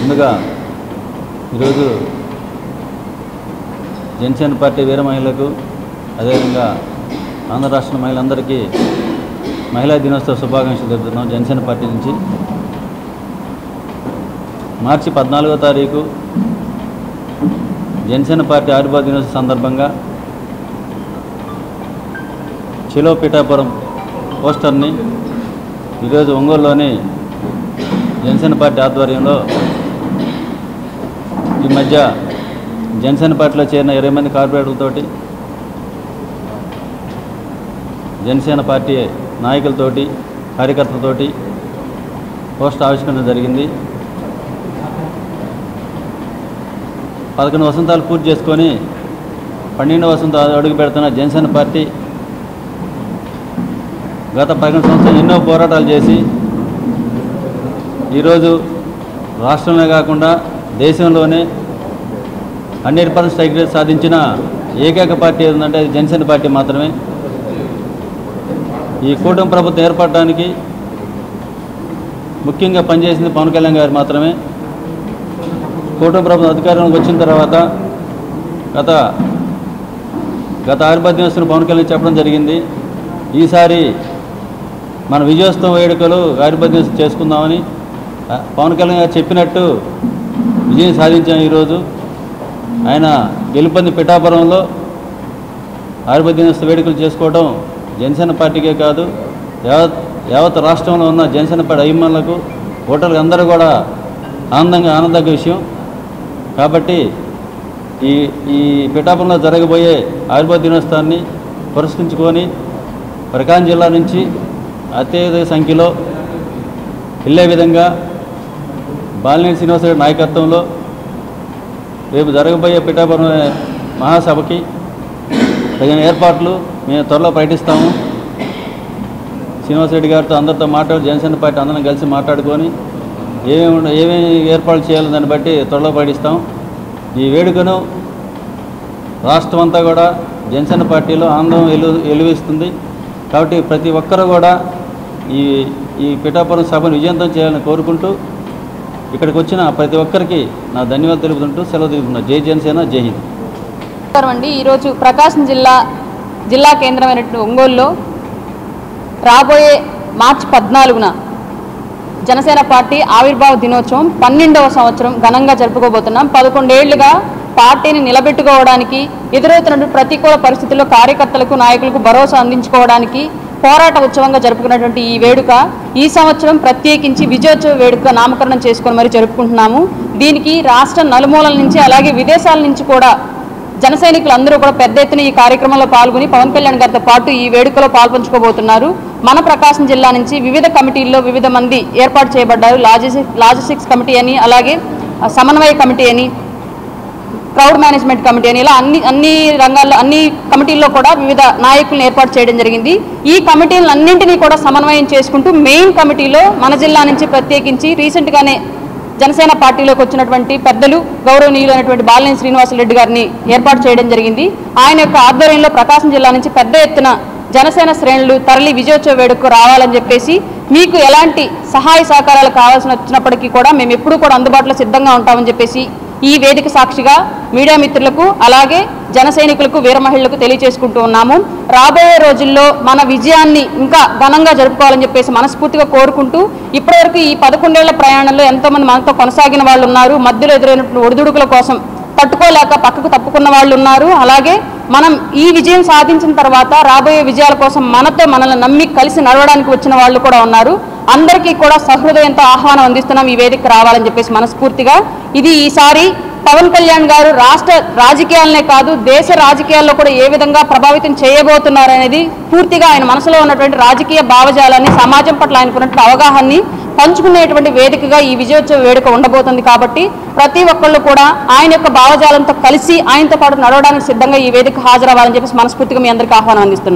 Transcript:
ముందుగా ఈరోజు జనసేన పార్టీ వీర మహిళలకు అదేవిధంగా ఆంధ్ర రాష్ట్ర మహిళలందరికీ మహిళా దినోత్సవ శుభాకాంక్షలు తెలుపుతున్నాం. జనసేన పార్టీ నుంచి మార్చి 14వ తారీఖు జనసేన పార్టీ ఆవిర్భావ దినోత్సవ సందర్భంగా చిలో పిఠాపురం పోస్టర్ని ఈరోజు ఒంగోలులోని జనసేన పార్టీ ఆధ్వర్యంలో ఈ మధ్య జనసేన పార్టీలో చేరిన 20 మంది కార్పొరేటర్లతోటి జనసేన పార్టీ నాయకులతోటి కార్యకర్తలతోటి పోస్టర్ ఆవిష్కరణ జరిగింది. 11 వసంతాలు పూర్తి చేసుకొని 12వ వసంతం అడుగు పెడుతున్న జనసేన పార్టీ గత 11 సంవత్సరాలు ఎన్నో పోరాటాలు చేసి ఈరోజు రాష్ట్రంలో కాకుండా దేశంలోనే 100% స్ట్రైక్ రేట్ సాధించిన ఏకైక పార్టీ ఏదంటే అది జనసేన పార్టీ మాత్రమే. ఈ కూటమి ప్రభుత్వం ఏర్పడడానికి ముఖ్యంగా పనిచేసింది పవన్ కళ్యాణ్ గారు మాత్రమే. కూటమి ప్రభుత్వం అధికారంలోకి వచ్చిన తర్వాత గత ఆవిర్భావ దినోత్సవం పవన్ కళ్యాణ్ చెప్పడం జరిగింది, ఈసారి మన విజయోత్సవ వేడుకలు ఆవిర్భావ దినోత్సవం చేసుకుందామని పవన్ కళ్యాణ్ గారు చెప్పినట్టు విజయం సాధించాం. ఈరోజు ఆయన గెలుపొంది పిఠాపురంలో ఆవిర్భావ దినోత్సవ వేడుకలు చేసుకోవడం జనసేన పార్టీకే కాదు యావత్ రాష్ట్రంలో ఉన్న జనసేన పార్టీ అభిమానులకు ఓటర్లకు అందరూ కూడా ఆనందగ్గ విషయం. కాబట్టి ఈ పిఠాపురంలో జరగబోయే ఆవిర్భావ దినోత్సవాన్ని పురస్కరించుకొని ప్రకాశం జిల్లా నుంచి అత్యధిక సంఖ్యలో వెళ్ళే విధంగా బాలినేని శ్రీనివాస్ గారి నాయకత్వంలో రేపు జరగబోయే పిఠాపురం మహాసభకి తగిన ఏర్పాట్లు మేము త్వరలో ప్రకటిస్తాము. శ్రీనివాసరెడ్డి గారితో అందరితో మాట్లాడి జనసేన పార్టీ అందరం కలిసి మాట్లాడుకొని ఏమేమి ఏర్పాట్లు చేయాలో దాన్ని బట్టి త్వరలో ప్రకటిస్తాం. ఈ వేడుకను రాష్ట్రం అంతా కూడా జనసేన పార్టీలో ఆనందం వెలువరిస్తుంది. కాబట్టి ప్రతి ఒక్కరూ కూడా ఈ పిఠాపురం సభను విజయవంతం చేయాలని కోరుకుంటూ ఇక్కడికి వచ్చిన ప్రతి ఒక్కరికి నా ధన్యవాదాలు తెలుపుతుంటూ సెలవు తీసుకున్నా. జై జనసేన, జై హింద్. అండి, ఈరోజు ప్రకాశం జిల్లా కేంద్రమైనటువంటి ఒంగోలులో రాబోయే మార్చి 14న జనసేన పార్టీ ఆవిర్భావ దినోత్సవం 12వ సంవత్సరం ఘనంగా జరుపుకోబోతున్నాం. 11 ఏళ్లుగా పార్టీని నిలబెట్టుకోవడానికి ఎదురవుతున్నటువంటి ప్రతికూల పరిస్థితుల్లో కార్యకర్తలకు నాయకులకు భరోసా అందించుకోవడానికి పోరాట ఉత్సవంగా జరుపుకున్నటువంటి ఈ వేడుక ఈ సంవత్సరం ప్రత్యేకించి విజయోత్సవ వేడుక నామకరణం చేసుకొని మరి జరుపుకుంటున్నాము. దీనికి రాష్ట్ర నలుమూలల నుంచి అలాగే విదేశాల నుంచి కూడా జన సైనికులు అందరూ కూడా పెద్ద ఎత్తున ఈ కార్యక్రమంలో పాల్గొని పవన్ కళ్యాణ్ గారితో పాటు ఈ వేడుకలో పాల్పంచుకోబోతున్నారు. మన ప్రకాశం జిల్లా నుంచి వివిధ కమిటీల్లో వివిధ మంది ఏర్పాటు చేయబడ్డారు. లాజిస్టిక్స్ కమిటీ అని, అలాగే సమన్వయ కమిటీ అని, క్రౌడ్ మేనేజ్మెంట్ కమిటీ అని, ఇలా అన్ని రంగాల్లో అన్ని కమిటీల్లో కూడా వివిధ నాయకులను ఏర్పాటు చేయడం జరిగింది. ఈ కమిటీలన్నింటినీ కూడా సమన్వయం చేసుకుంటూ మెయిన్ కమిటీలో మన జిల్లా నుంచి ప్రత్యేకించి రీసెంట్గానే జనసేన పార్టీలోకి వచ్చినటువంటి పెద్దలు గౌరవనీయులైనటువంటి బాలినేని శ్రీనివాసరెడ్డి గారిని ఏర్పాటు చేయడం జరిగింది. ఆయన యొక్క ఆధ్వర్యంలో ప్రకాశం జిల్లా నుంచి పెద్ద ఎత్తున జనసేన శ్రేణులు తరలి విజయోత్సవ వేడుకకు రావాలని చెప్పేసి మీకు ఎలాంటి సహాయ సహకారాలు కావాల్సి వచ్చినప్పటికీ కూడా మేము ఎప్పుడూ కూడా అందుబాటులో సిద్ధంగా ఉంటామని చెప్పేసి ఈ వేదిక సాక్షిగా మీడియా మిత్రులకు అలాగే జన సైనికులకు వీర మహిళలకు తెలియజేసుకుంటూ ఉన్నాము. రాబోయే రోజుల్లో మన విజయాన్ని ఇంకా ఘనంగా జరుపుకోవాలని చెప్పేసి మనస్ఫూర్తిగా కోరుకుంటూ ఇప్పటివరకు ఈ 11 ఏళ్ల ప్రయాణంలో ఎంతోమంది మనతో కొనసాగిన వాళ్ళు ఉన్నారు. మధ్యలో ఎదురైనటువంటి ఒడిదుడుకుల కోసం తట్టుకోలేక పక్కకు తప్పుకున్న వాళ్ళు ఉన్నారు. అలాగే మనం ఈ విజయం సాధించిన తర్వాత రాబోయే విజయాల కోసం మనల్ని నమ్మి కలిసి నడవడానికి వచ్చిన వాళ్ళు కూడా ఉన్నారు. అందరికీ కూడా సహృదయంతో ఆహ్వానం అందిస్తున్నాం ఈ వేదికకు రావాలని చెప్పేసి మనస్ఫూర్తిగా. ఇది ఈసారి పవన్ కళ్యాణ్ గారు రాష్ట్ర రాజకీయాలనే కాదు దేశ రాజకీయాల్లో కూడా ఏ విధంగా ప్రభావితం చేయబోతున్నారనేది పూర్తిగా ఆయన మనసులో ఉన్నటువంటి రాజకీయ భావజాలాన్ని, సమాజం పట్ల ఆయనకున్నటువంటి అవగాహనని పంచుకునేటువంటి వేదికగా ఈ విజయోత్సవ వేడుక ఉండబోతుంది. కాబట్టి ప్రతి ఒక్కళ్ళు కూడా ఆయన యొక్క భావజాలంతో కలిసి ఆయనతో పాటు నడవడానికి సిద్ధంగా ఈ వేదిక హాజరవ్వాలని చెప్పేసి మనస్ఫూర్తిగా మీ అందరికీ ఆహ్వానం అందిస్తున్నాం.